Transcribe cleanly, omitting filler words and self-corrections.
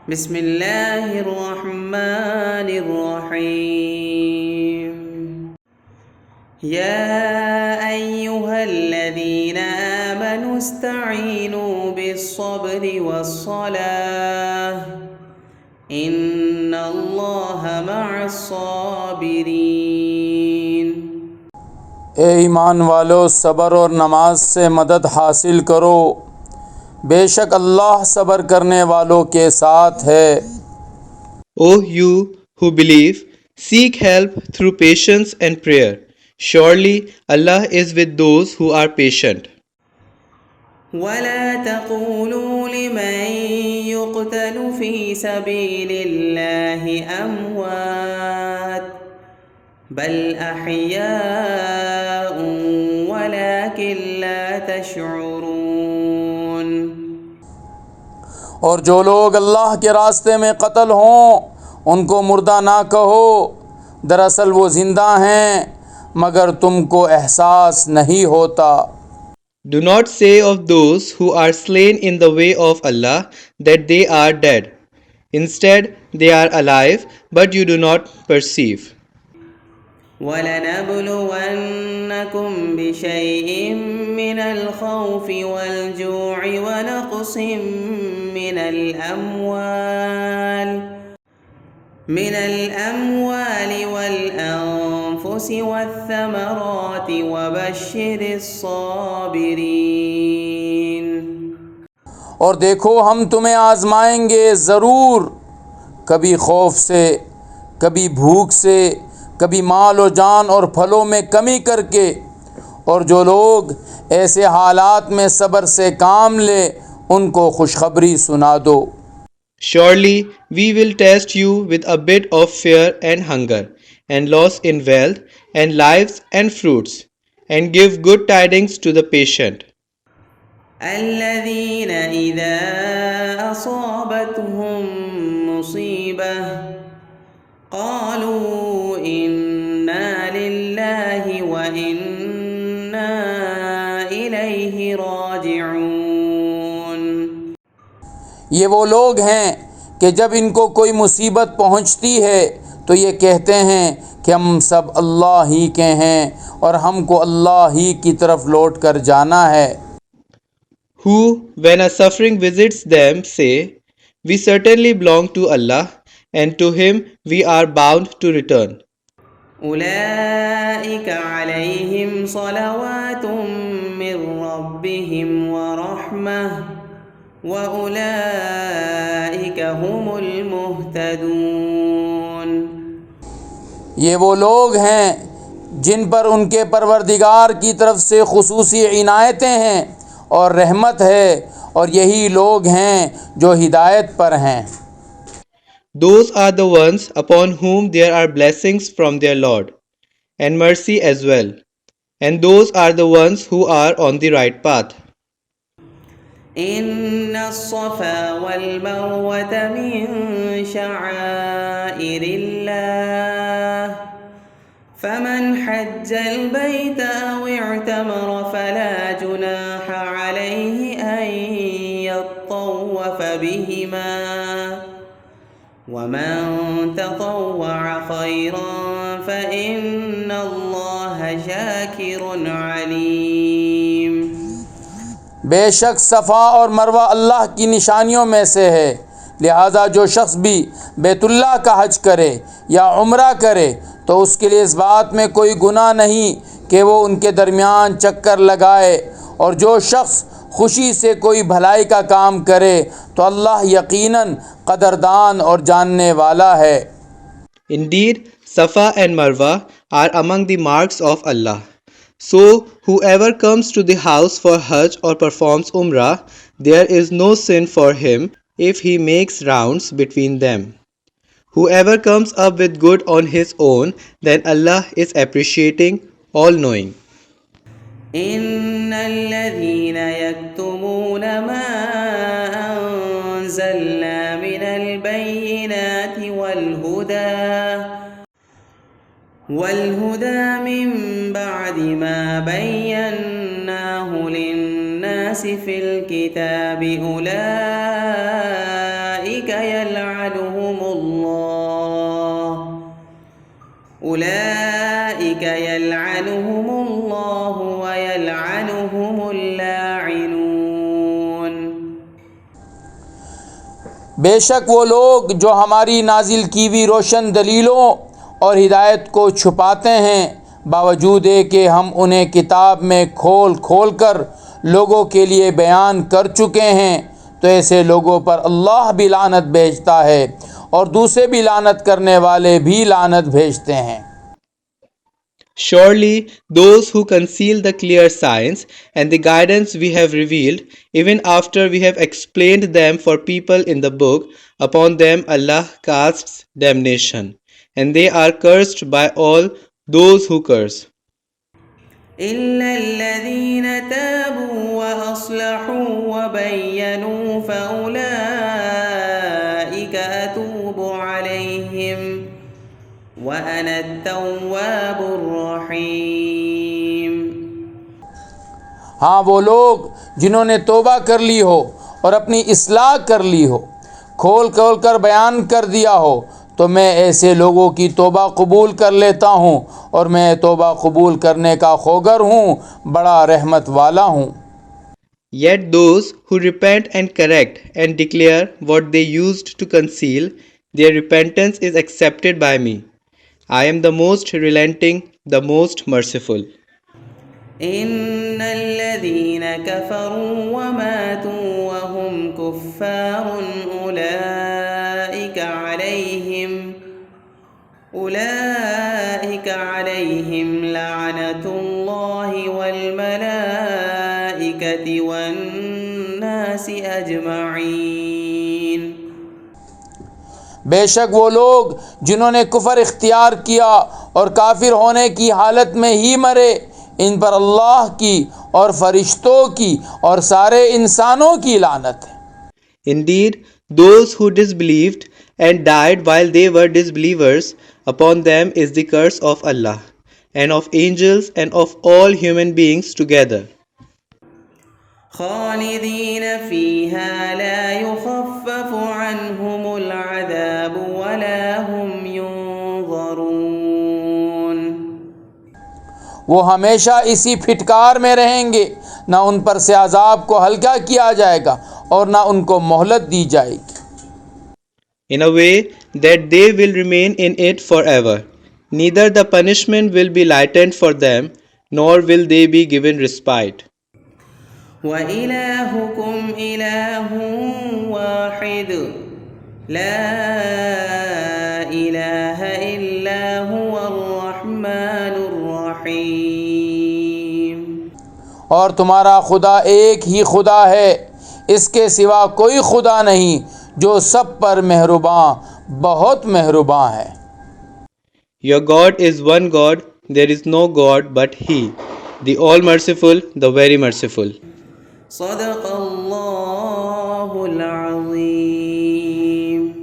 بسم الله الرحمن الرحيم. يا أيها الذين آمنوا استعينوا بالصبر والصلاة إن الله مع الصابرين. اے ایمان والو، صبر اور نماز سے مدد حاصل کرو، بے شک اللہ صبر کرنے والوں کے ساتھ ہے۔ O you who believe, seek help through patience and prayer. Surely Allah is with those who are patient. ولا تقولوا لمن يقتل في سبيل الله أموات بل أحياء ولكن لا تشعرون. اور جو لوگ اللہ کے راستے میں قتل ہوں ان کو مردہ نہ کہو، دراصل وہ زندہ ہیں مگر تم کو احساس نہیں ہوتا۔ Do not say of those who are slain in the way of Allah that they are dead. Instead, they are alive, but you do not perceive. وَلَنَبْلُوَنَّكُمْ بِشَيْءٍ مِّنَ الْخَوْفِ وَالْجُوعِ وَنَقْصٍ مِّنَ الْأَمْوَالِ وَالْأَنفُسِ وَالثَّمَرَاتِ وَبَشِّرِ الصَّابِرِينَ. اور دیکھو ہم تمہیں آزمائیں گے ضرور، کبھی خوف سے، کبھی بھوک سے، کبھی مال و جان اور پھلوں میں کمی کر کے، اور جو لوگ ایسے حالات میں صبر سے کام لے ان کو خوشخبری سنا دو۔ Surely we will test you with a bit of fear and hunger, and loss in wealth, and lives and fruits, and give good tidings to the patient. الذين إذا أصابتهم مصيبة قالوا إنا لله وإنا إليه راجعون. یہ وہ لوگ ہیں کہ جب ان کو کوئی مصیبت پہنچتی ہے تو یہ کہتے ہیں کہ ہم سب اللہ ہی کے ہیں اور ہم کو اللہ ہی کی طرف لوٹ کر جانا ہے۔ Who, when a suffering visits them, say, "We certainly belong to Allah, and to Him we are bound to return." أولئك عليهم صلوات من ربهم ورحمة وأولئك هم المهتدون. یہ وہ لوگ ہیں جن پر ان کے پروردگار کی طرف سے خصوصی عنایتیں ہیں اور رحمت ہے، اور یہی لوگ ہیں جو ہدایت پر ہیں۔ Those are the ones upon whom there are blessings from their Lord, and mercy as well, and those are the ones who are on the right path. إن الصفا والمروة من شعائر الله فمن حج البيت أو اعتمر فلا جناح عليه أن يطوف بهما ومن تطوع خيرا فإن الله شاكر عليم. بے شک صفا اور مروہ اللہ کی نشانیوں میں سے ہے، لہذا جو شخص بھی بیت اللہ کا حج کرے یا عمرہ کرے تو اس کے لیے اس بات میں کوئی گناہ نہیں کہ وہ ان کے درمیان چکر لگائے، اور جو شخص خوشی سے کوئی بھلائی کا کام کرے تو اللہ یقیناً قدردان اور جاننے والا ہے۔ Indeed, Safa and Marwa are among the marks of Allah. So, whoever comes to the house for Hajj or performs Umrah, there is no sin for him if he makes rounds between them. Whoever comes up with good on his own, then Allah is appreciating, all-knowing. إن الذين يكتمون ما أنزلنا من البينات والهدى من بعد ما بيناه للناس في الكتاب أولئك أولئك يلعنهم الله ويلعنهم اللاعنون. بے شک وہ لوگ جو ہماری نازل کی ہوئی روشن دلیلوں اور ہدایت کو چھپاتے ہیں باوجود کہ ہم انہیں کتاب میں کھول کھول کر لوگوں کے لیے بیان کر چکے ہیں، تو ایسے لوگوں پر اللہ بھی لعنت بھیجتا ہے اور دوسرے بھی لعنت کرنے والے بھی لعنت بھیجتے ہیں. Surely those who conceal the clear signs and the guidance we have revealed, even after we have explained them for people in the book, upon them Allah casts damnation, and they are cursed by all those who curse. إلا الذين تابوا وأصلحوا وبينوا فأولئك أتوب عليهم وأنا التواب الرحيم. ہاں وہ لوگ جنہوں نے توبہ کر لی ہو اور اپنی اصلاح کر لی ہو، کھول کھول کر بیان کر دیا ہو، تو میں ایسے لوگوں کی توبہ قبول کر لیتا ہوں اور میں توبہ قبول کرنے کا خوگر ہوں، بڑا رحمت والا ہوں. Yet those who repent and correct and declare what they used to conceal, their repentance is accepted by me. I am the most relenting, the most merciful. إن الذين كفروا وماتوا وهم كفار أولئك عليهم لعنة الله والملائكة والناس أجمعين. بے شک وہ لوگ جنہوں نے کفر اختیار کیا اور کافر ہونے کی حالت میں ہی مرے، ان پر اللہ کی اور فرشتوں کی اور سارے انسانوں کی لعنت ہے. Indeed, those who disbelieved and died while they were disbelievers, upon them is the curse of Allah, and of angels, and of all human beings together. خالدين فيها لا يخفف عنهم العذاب ولا هم ينظرون. وہ ہمیشہ اسی پھٹکار میں رہیں گے، نہ ان پر سے عذاب کو ہلکا کیا جائے گا اور نہ ان کو مہلت دی جائے گی. In a way that they will remain in it forever. Neither the punishment will be lightened for them, nor will they be given respite. وإلهكم إله واحد لا إله إلا هو الرحمن الرحيم. اور تمہارا خدا ایک ہی خدا ہے، اس کے سوا کوئی خدا نہیں جو سب پر مہرباں، بہت مہرباں ہے. Your God is one God, there is no God but He, the All-Merciful, the Very Merciful. صدق اللہ